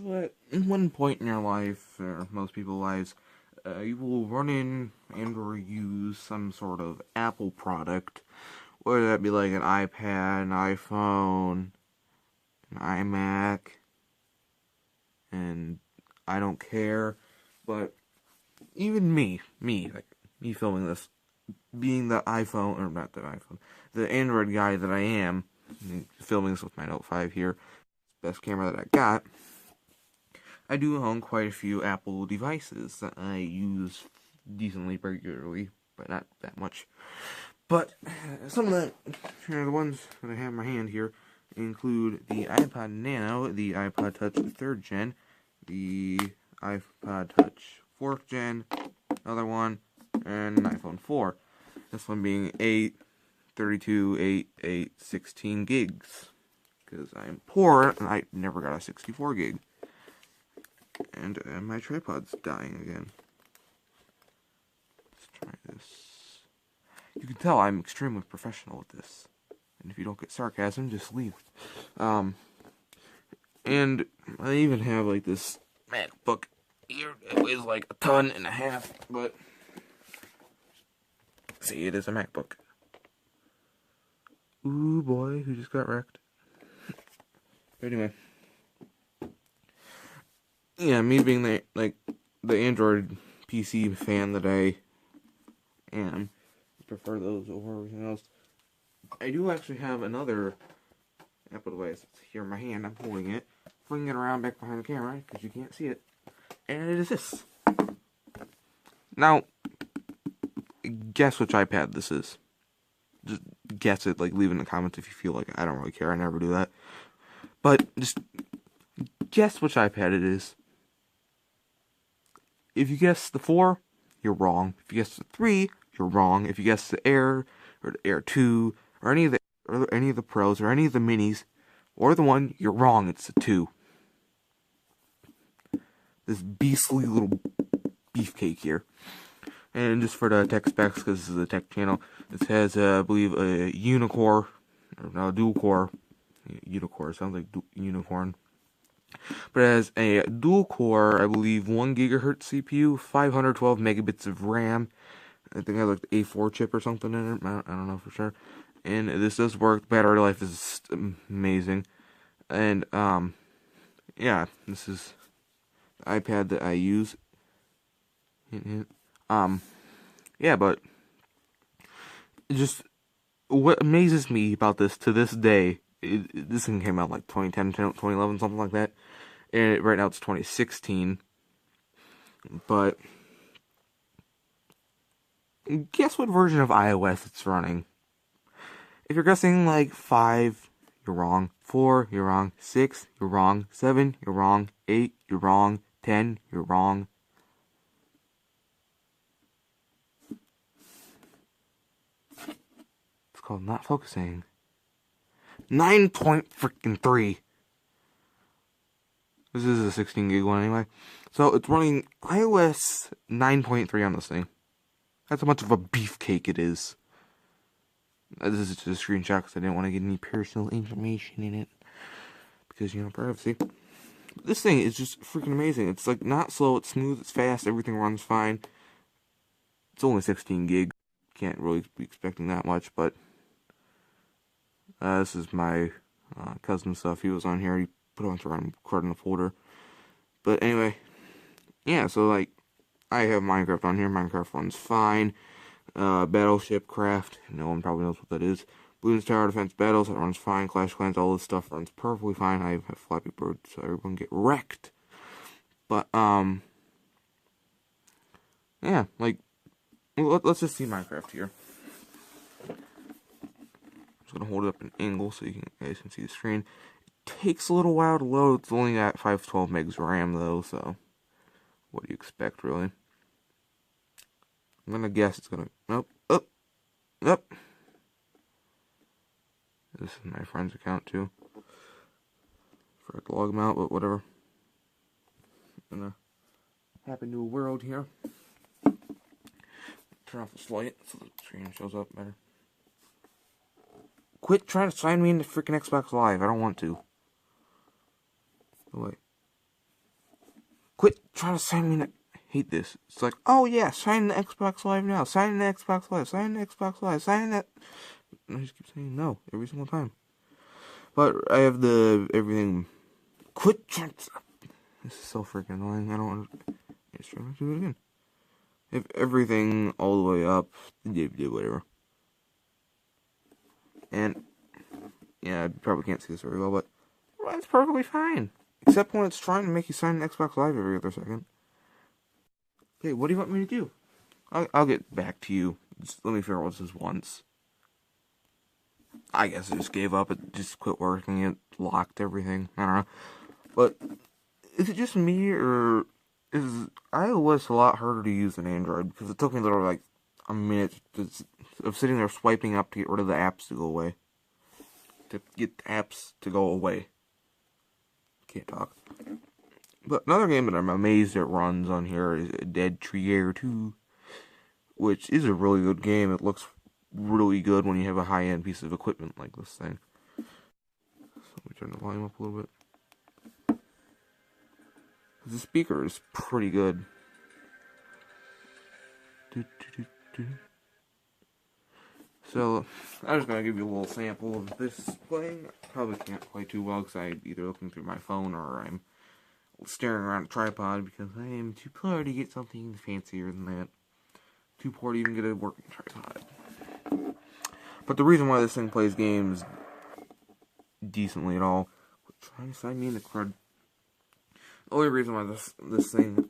So at one point in your life, or most people's lives, you will run in and or use some sort of Apple product, whether that be like an iPad, an iPhone, an iMac, and I don't care. But even like me filming this, being the iPhone, or not the iPhone, the Android guy that I am, filming this with my Note 5 here, best camera that I got, I do own quite a few Apple devices that I use decently regularly, but not that much. But some of the ones that I have in my hand here include the iPod Nano, the iPod Touch 3rd Gen, the iPod Touch 4th Gen, another one, and an iPhone 4. This one being 8, 32, 8, 8, 16 gigs. Because I'm poor and I never got a 64 gig. And my tripod's dying again. Let's try this. You can tell I'm extremely professional with this. And if you don't get sarcasm, just leave. And I even have like this MacBook here. It weighs like 1.5 tons, but see, it is a MacBook. Ooh boy, who just got wrecked? Anyway. Yeah, me being the Android PC fan that I am, I prefer those over everything else. I do actually have another Apple device. It's here in my hand. I'm holding it, flinging it around back behind the camera because you can't see it, and it is this. Now, guess which iPad this is. Just guess it. Like, leave it in the comments if you feel like it. I don't really care. I never do that. But just guess which iPad it is. If you guess the 4, you're wrong. If you guess the 3, you're wrong. If you guess the Air or the Air 2 or any of the Pros or any of the Minis or the 1, you're wrong. It's the 2. This beastly little beefcake here. And just for the tech specs, because this is a tech channel, it has, I believe, a unicore, or no, dual core. Unicorn sounds like unicorn. But it has a dual core, I believe, 1 gigahertz CPU, 512 megabits of RAM. I think it has like the A4 chip or something in it. I don't know for sure. And this does work. Battery life is amazing. And yeah, this is the iPad that I use. Yeah, but just what amazes me about this to this day. This thing came out like 2010, 2011, something like that. And right now it's 2016. But guess what version of iOS it's running? If you're guessing like 5, you're wrong. 4, you're wrong. 6, you're wrong. 7, you're wrong. 8, you're wrong. 10, you're wrong. It's called not focusing. 9.3. This is a 16 gig one anyway. So it's running iOS 9.3 on this thing. That's how much of a beefcake it is. This is just a screenshot because I didn't want to get any personal information in it. Because, you know, privacy. This thing is just freaking amazing. It's like not slow, it's smooth, it's fast, everything runs fine. It's only 16 gig. Can't really be expecting that much, but this is my cousin's stuff. He was on here. He put on to record in the folder. But anyway, yeah. So like, I have Minecraft on here. Minecraft runs fine. Battleship Craft. No one probably knows what that is. Bloons Tower Defense Battles. That runs fine. Clash Clans. All this stuff runs perfectly fine. I have Flappy Bird, so everyone get wrecked. But yeah. Like, let's just see Minecraft here. I'm gonna hold it up an angle so you guys can see the screen. It takes a little while to load. It's only got 512 megs RAM though, so what do you expect really? I'm gonna guess it's gonna nope. This is my friend's account too. Forgot to log him out, but whatever. I'm gonna happen to a world here. Turn off the light so the screen shows up better. Quit trying to sign me into freaking Xbox Live. I don't want to. Oh, wait. Quit trying to sign me in. I hate this. It's like, oh yeah, sign in the Xbox Live now. Sign in the Xbox Live. Sign in the Xbox Live. Sign in that. And I just keep saying no every single time. But I have the everything. Quit trying to. This is so freaking annoying. I don't want to. Let's try to do it again. If everything all the way up, whatever. And yeah, I probably can't see this very well, but it's perfectly fine. Except when it's trying to make you sign in Xbox Live every other second. Okay, what do you want me to do? I'll get back to you. Just let me figure out what this is once. I guess I just gave up. It just quit working. It locked everything. I don't know. But is it just me, or is iOS a lot harder to use than Android? Because it took me literally like a minute of sitting there swiping up to get rid of the apps to go away. To get the apps to go away. Can't talk. But another game that I'm amazed it runs on here is Dead Tree Air 2, which is a really good game. It looks really good when you have a high-end piece of equipment like this thing. So let me turn the volume up a little bit. The speaker is pretty good. So, I'm just going to give you a little sample of this playing. Probably can't play too well because I'm either looking through my phone or I'm staring around a tripod because I am too poor to get something fancier than that. Too poor to even get a working tripod. But the reason why this thing plays games decently at all, trying to sign me in the crud. The only reason why this thing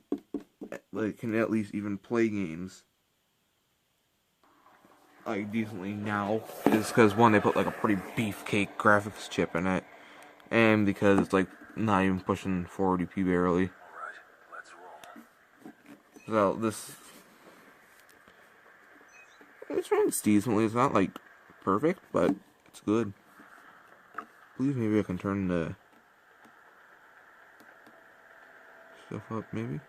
like can at least even play games like decently now is because one, they put like a pretty beefcake graphics chip in it, and because it's like not even pushing 480p barely. So this runs decently. It's not like perfect, but it's good. I believe maybe I can turn the stuff up. Maybe.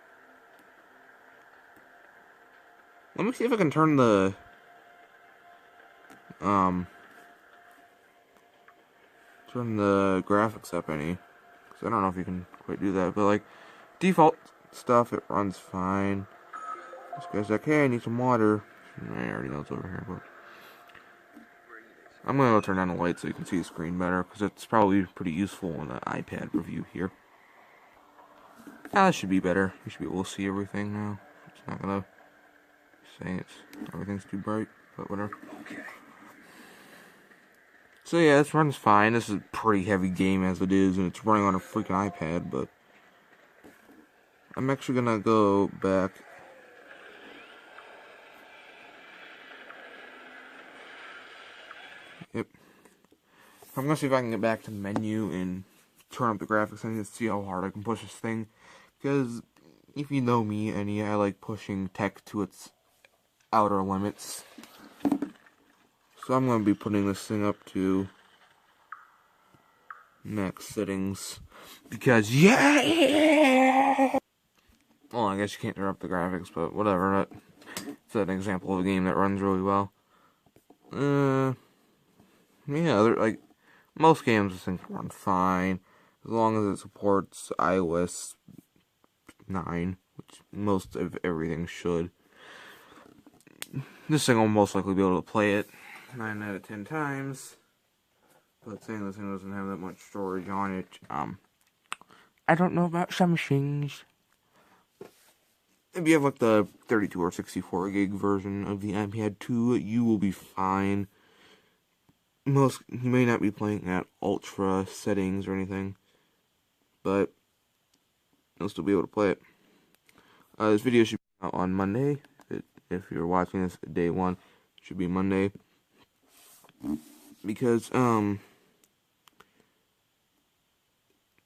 Let me see if I can turn the graphics up any. Because I don't know if you can quite do that. But like, default stuff, it runs fine. This guy's like, hey, I need some water. I already know it's over here, but I'm going to go turn down the light so you can see the screen better. Because it's probably pretty useful in the iPad review here. Now this should be better. You should be able to see everything now. It's not going to say everything's too bright, but whatever. So yeah, this runs fine. This is a pretty heavy game as it is, and it's running on a freaking iPad, but I'm actually gonna go back. Yep. I'm gonna see if I can get back to the menu and turn up the graphics and see how hard I can push this thing. Because if you know me, I like pushing tech to its outer limits. So I'm going to be putting this thing up to max settings. Because, yeah! Well, I guess you can't turn up the graphics, but whatever. It's an example of a game that runs really well. Yeah, like, most games this thing can run fine. As long as it supports iOS 9, which most of everything should. This thing will most likely be able to play it 9 out of 10 times. But saying this thing doesn't have that much storage on it, I don't know about some things. If you have like the 32 or 64 gig version of the iPad 2, you will be fine. You may not be playing at ultra settings or anything, but you'll still be able to play it. This video should be out on Monday. If you're watching this day one, it should be Monday. Because,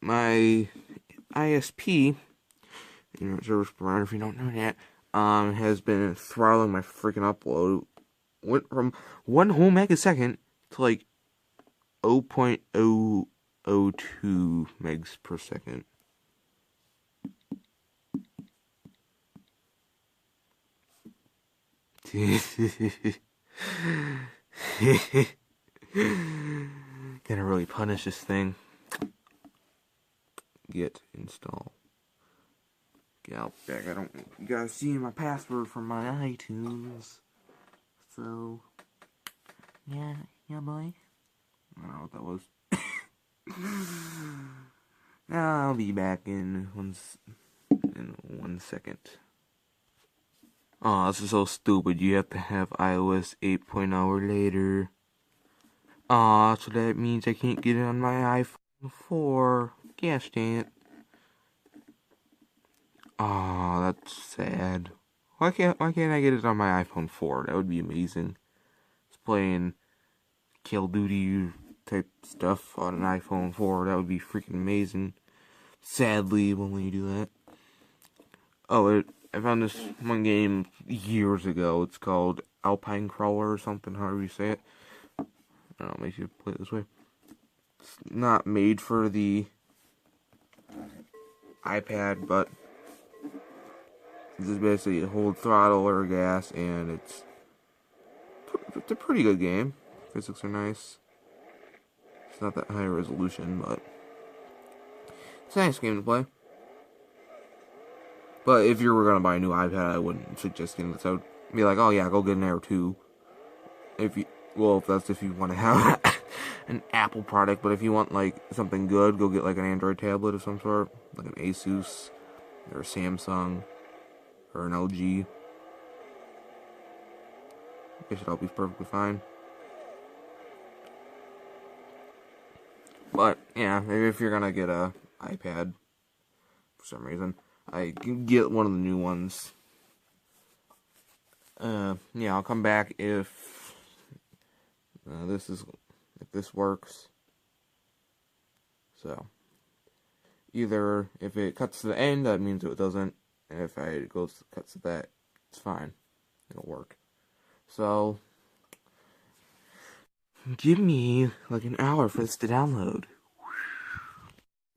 my ISP, internet service provider, if you don't know that, has been throttling my freaking upload. Went from 1 whole megasecond to like 0.002 megs per second. Gonna really punish this thing. Git install. get out back. I don't. You guys see my password from my iTunes. So, yeah, boy. I don't know what that was. I'll be back in one second. Oh, this is so stupid. You have to have iOS 8.0 or later. So that means I can't get it on my iPhone 4. Gosh dang it. That's sad. Why can't I get it on my iPhone 4? That would be amazing. It's playing Call of Duty type stuff on an iPhone 4. That would be freaking amazing. Sadly, when you do that. Oh, I found this one game years ago. It's called Alpine Crawler or something, however you say it. I don't know, makes you play it this way. It's not made for the iPad, but this is basically a hold throttle or gas, and it's a pretty good game. Physics are nice. It's not that high resolution, but it's a nice game to play. But if you were gonna buy a new iPad, I wouldn't suggest getting this. I would be like, oh yeah, go get an Air 2. If you want to have an Apple product, but if you want like something good, go get like an Android tablet of some sort, like an Asus or a Samsung or an LG. It should all be perfectly fine. But yeah, maybe if you're gonna get a iPad for some reason, I can get one of the new ones. Yeah, I'll come back if this works. So either if it cuts to the end, that means it doesn't, and if it cuts to that, it's fine. It'll work. So give me like an hour for this to download.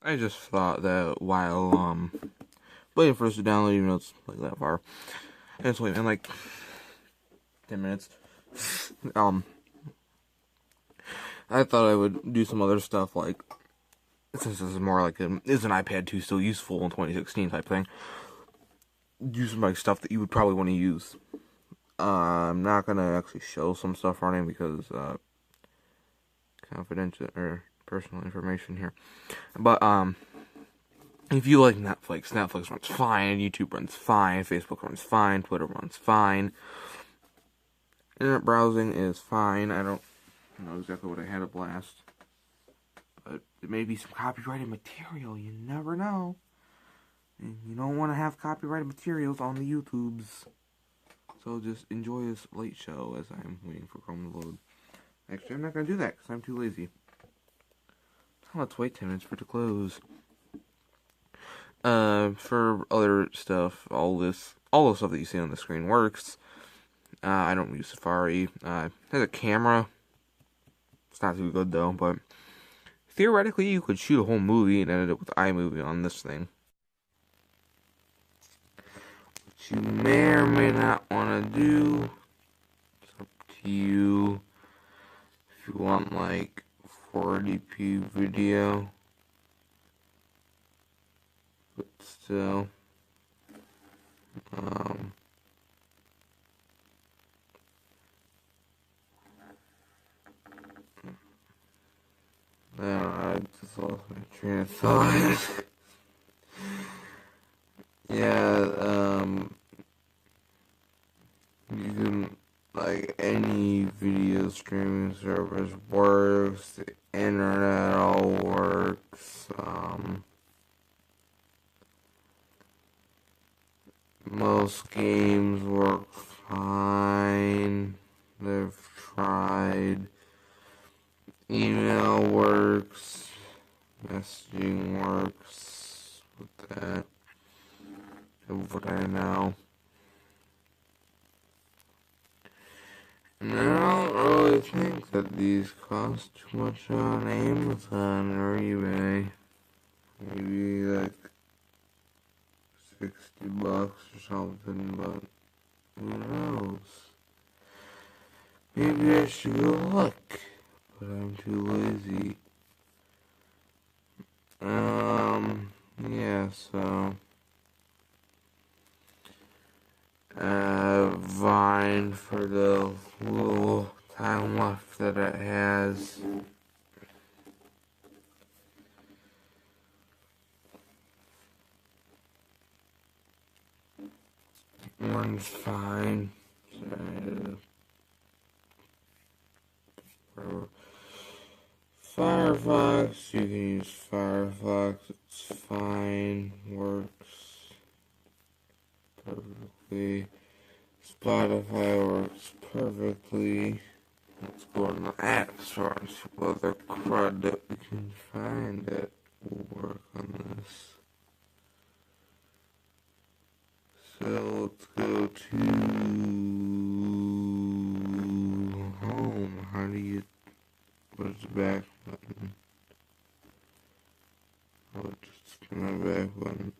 I just thought that while waiting for this to download, even though it's like that far, and it's waiting like 10 minutes. I thought I would do some other stuff, like, since this is more like is an iPad 2 still useful in 2016 type thing, do some like stuff that you would probably want to use. I'm not gonna actually show some stuff running because confidential or personal information here. But if you like Netflix runs fine, YouTube runs fine, Facebook runs fine, Twitter runs fine. Internet browsing is fine. I don't know exactly what I had a blast. But there may be some copyrighted material. You never know. And you don't want to have copyrighted materials on the YouTubes. So just enjoy this late show as I'm waiting for Chrome to load. Actually, I'm not going to do that because I'm too lazy. Let's wait 10 minutes for it to close. For other stuff, all the stuff that you see on the screen works. I don't use Safari. It has a camera. It's not too good though, but theoretically you could shoot a whole movie and edit it with iMovie on this thing. Which you may or may not want to do. It's up to you. If you want like 480p video. But still. I just lost my train of thought. Yeah, you can, like, any video streaming service works, the internet all works, most games work fine, they've tried. Email works, messaging works with that, of what I know. And I don't really think that these cost too much on Amazon or eBay. Maybe like $60 or something, but who knows? Maybe I should go look. But I'm too lazy. Yeah, so Vine for the little time left that it has. One's fine. Firefox, you can use Firefox, it's fine, works perfectly. Spotify works perfectly. Let's go on the App Store and see what other crud that we can find that will work on this. So let's go to home. How do you, where's the back button? Oh, just my back button.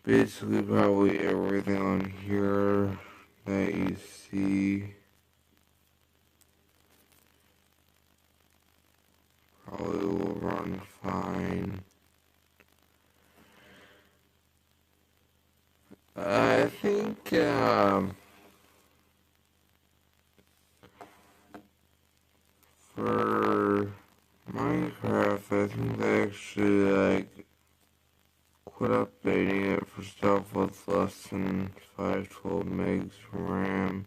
Basically probably everything on here that you see probably will run fine. I think for Minecraft, I think they actually like quit updating it for stuff with less than 512 megs RAM.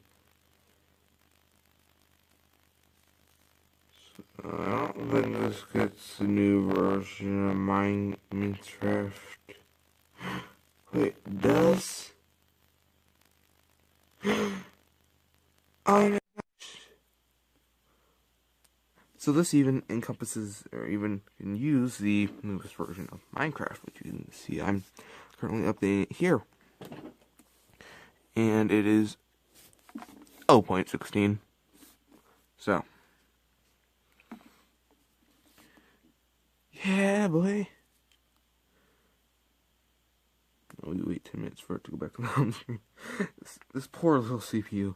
So I don't think this gets a new version of Minecraft. Wait, does? Oh my gosh. So this even encompasses, or even can use, the newest version of Minecraft, which you can see I'm currently updating it here. And it is 0.16. So. Yeah, boy. Oh, you wait 10 minutes for it to go back to the home screen. This poor little CPU. I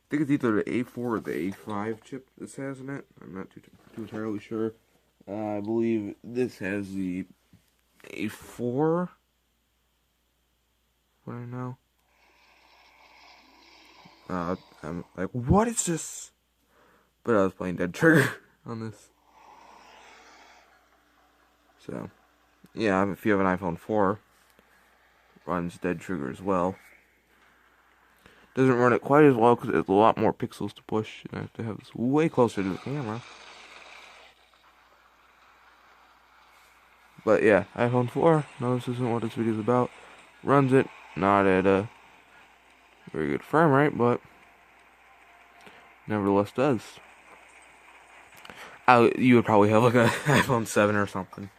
think it's either the A4 or the A5 chip this has in it. I'm not too entirely sure. I believe this has the A4. What I know. I'm like, what is this? But I was playing Dead Trigger on this. So, yeah, if you have an iPhone 4, it runs Dead Trigger as well. Doesn't run it quite as well because it's a lot more pixels to push. And I have to have this way closer to the camera. But yeah, iPhone 4. No, this isn't what this video is about. Runs it, not at a very good frame rate, but nevertheless does. You would probably have like an iPhone 7 or something.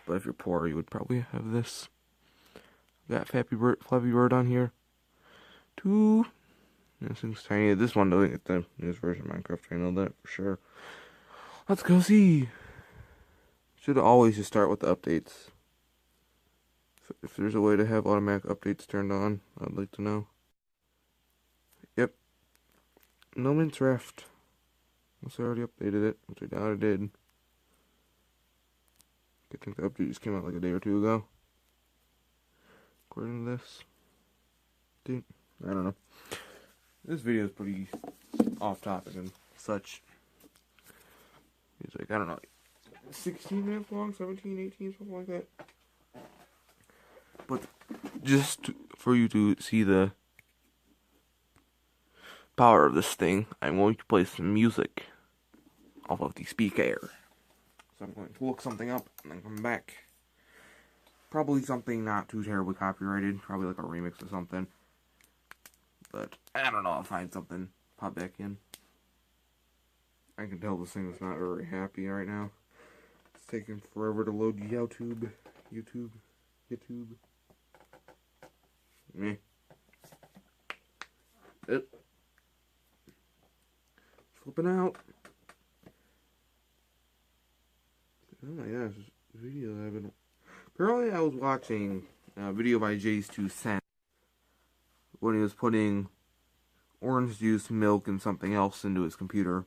But if you're poor, you would probably have this. Got Flappy Bird on here. This thing's tiny. This one doesn't get the newest version of Minecraft. I know that for sure. Let's go see. Should always just start with the updates. If there's a way to have automatic updates turned on, I'd like to know. Yep. No Minecraft. Unless I already updated it, which I doubt I did. I think the update just came out like a day or two ago. According to this. Dude, I don't know. This video is pretty off topic and such. It's like, I don't know, 16 minutes long, 17, 18, something like that. But just for you to see the power of this thing, I'm going to play some music off of the speaker. So I'm going to look something up and then come back. Probably something not too terribly copyrighted, probably like a remix or something. But I don't know, I'll find something, pop back in. I can tell this thing is not very happy right now. It's taking forever to load YouTube. Me. It. Flipping out. Oh my gosh, this video I've been... Apparently I was watching a video by Jay's 2 Cents when he was putting orange juice, milk, and something else into his computer.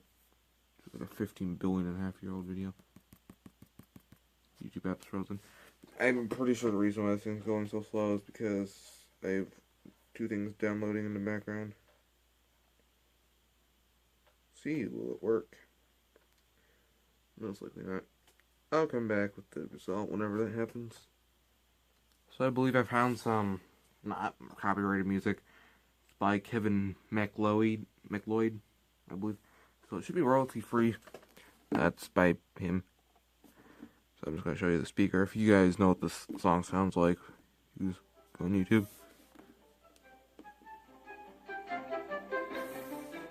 It's like a 15 billion and a half year old video. YouTube app's frozen. I'm pretty sure the reason why this thing's going so slow is because I've two things downloading in the background. See, will it work? Most likely not. I'll come back with the result whenever that happens. So I believe I found some not copyrighted music by Kevin MacLeod, I believe. So it should be royalty free. That's by him. So I'm just going to show you the speaker. If you guys know what this song sounds like, you just go on YouTube.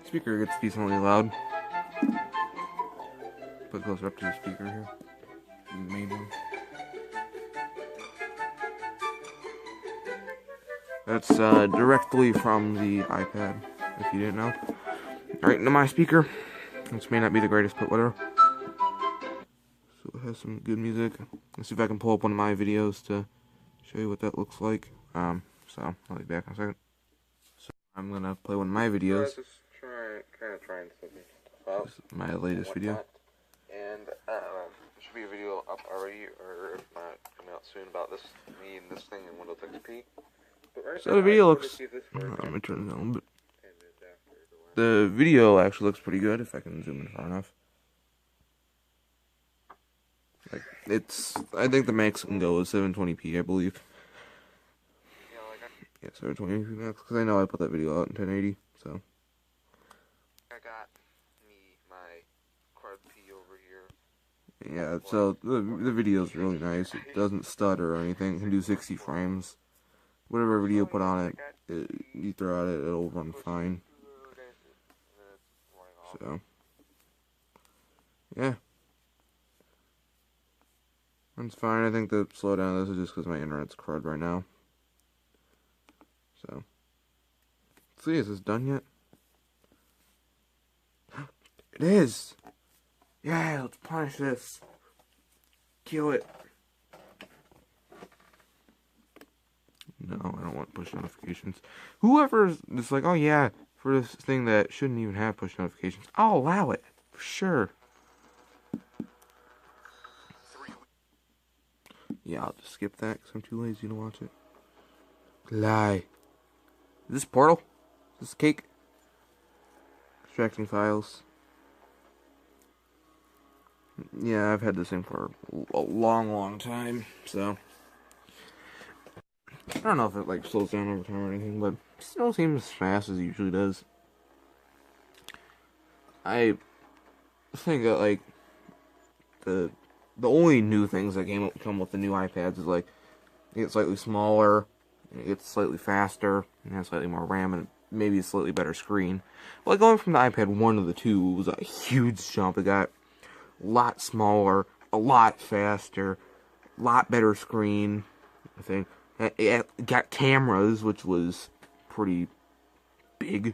Speaker gets decently loud. Put it closer up to the speaker here. The main one. That's directly from the iPad, if you didn't know. Right into my speaker. This may not be the greatest, but whatever. So it has some good music. Let's see if I can pull up one of my videos to show you what that looks like. So I'll be back in a second. So I'm gonna play one of my videos. Just trying something out. This is my latest video. And there should be a video up already, or if not, coming out soon about this, me and this thing in Windows XP. But right So the video looks. Let me turn it down a little bit. The video actually looks pretty good if I can zoom in far enough. Like I think the max can go is 720p, I believe. Yeah, 720p max, because I know I put that video out in 1080, so. I got my quad P over here. Yeah, so the video's really nice. It doesn't stutter or anything. It can do 60 frames. Whatever video you put on it, you throw at it, it'll run fine. So, yeah. Runs fine. I think the slowdown of this is just because my internet's crud right now. So, let's see, is this done yet? It is! Yeah, let's punish this. Kill it. No, I don't want push notifications. Whoever's just like, oh yeah, for this thing that shouldn't even have push notifications, I'll allow it. For sure. Yeah, I'll just skip that because I'm too lazy to watch it. Lie. Is this Portal? Is this Cake? Extracting files. Yeah, I've had this thing for a long time, so. I don't know if it like slows down over time or anything, but it still seems as fast as it usually does. I think that like the only new things that come with the new iPads is like it gets slightly smaller, it gets slightly faster, and has slightly more RAM and maybe a slightly better screen. But like going from the iPad 1 to the 2 was a huge jump. It got a lot smaller, a lot faster, a lot better screen, I think. It got cameras, which was pretty big.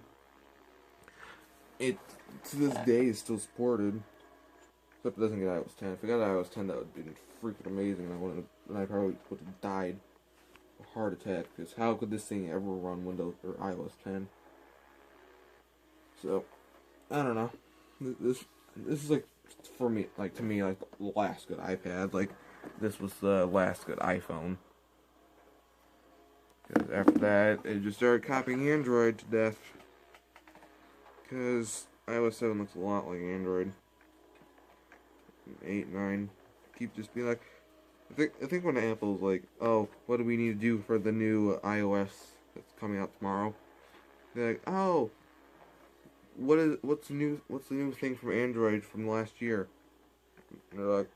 It, to this day, is still supported. Except it doesn't get iOS 10. If it got iOS 10, that would have been freaking amazing. I probably would have died of a heart attack. Because how could this thing ever run Windows or iOS 10? So, I don't know. This is like, for me, like, to me, like, the last good iPad. Like, this was the last good iPhone. Because after that, it just started copying Android to death. Because iOS 7 looks a lot like Android. 8, 9, keep just being like, I think when Apple's like, oh, what do we need to do for the new iOS that's coming out tomorrow? They're like, oh, what's the new thing from Android from last year? And they're like,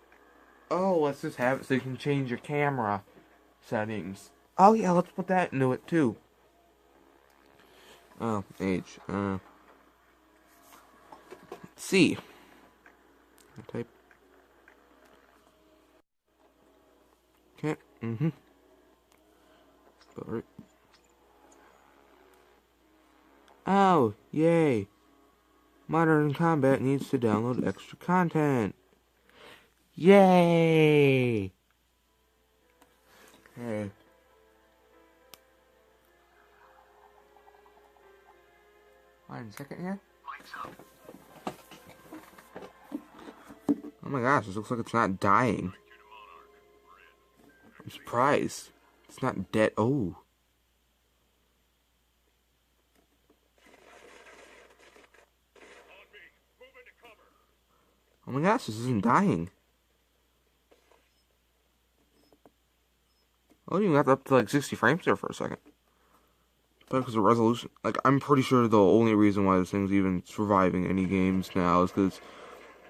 oh, let's just have it so you can change your camera settings. Oh yeah, let's put that into it too. Oh, H. C. Type. Okay. Alright. Oh, yay. Modern Combat needs to download extra content. Yay! Hey. Wait a second here. Oh my gosh, this looks like it's not dying. I'm surprised. It's not dead. Oh. Oh my gosh, this isn't dying. I didn't even got up to like 60 frames there for a second. Probably because of resolution. Like, I'm pretty sure the only reason why this thing's even surviving any games now is because it's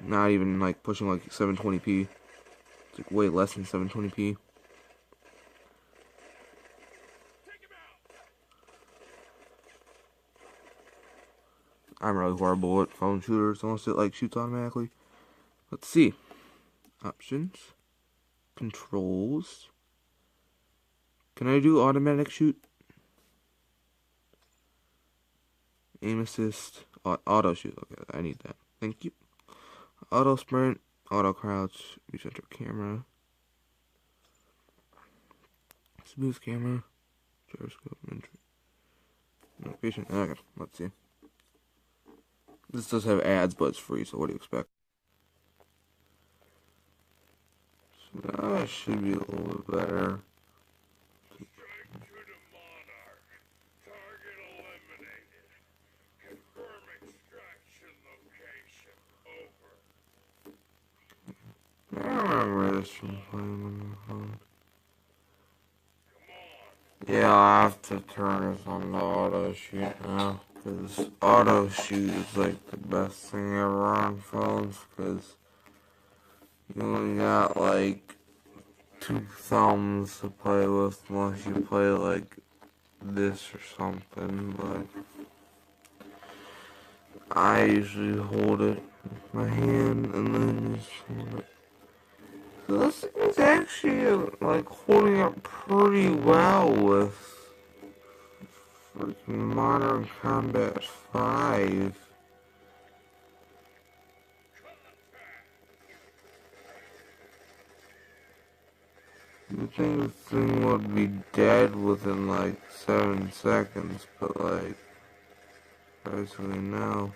not even like pushing like 720p. It's like way less than 720p. I'm really horrible at phone shooters unless it like shoots automatically. Let's see. Options. Controls. Can I do automatic shoot? Aim assist. Auto shoot. Okay, I need that. Thank you. Auto sprint. Auto crouch. Recenter camera. Smooth camera. Gyroscope. Notification. Okay, let's see. This does have ads, but it's free, so what do you expect? So that should be a little bit better. I remember this from playing on the phone. Yeah, I'll have to turn this on the auto shoot now, because auto shoot is like the best thing ever on phones, because you only got like 2 thumbs to play with unless you play like this or something, but I usually hold it with my hand and then just hold it. So this thing is actually like holding up pretty well with freaking Modern Combat 5. You'd think this thing would be dead within like 7 seconds, but like, basically no.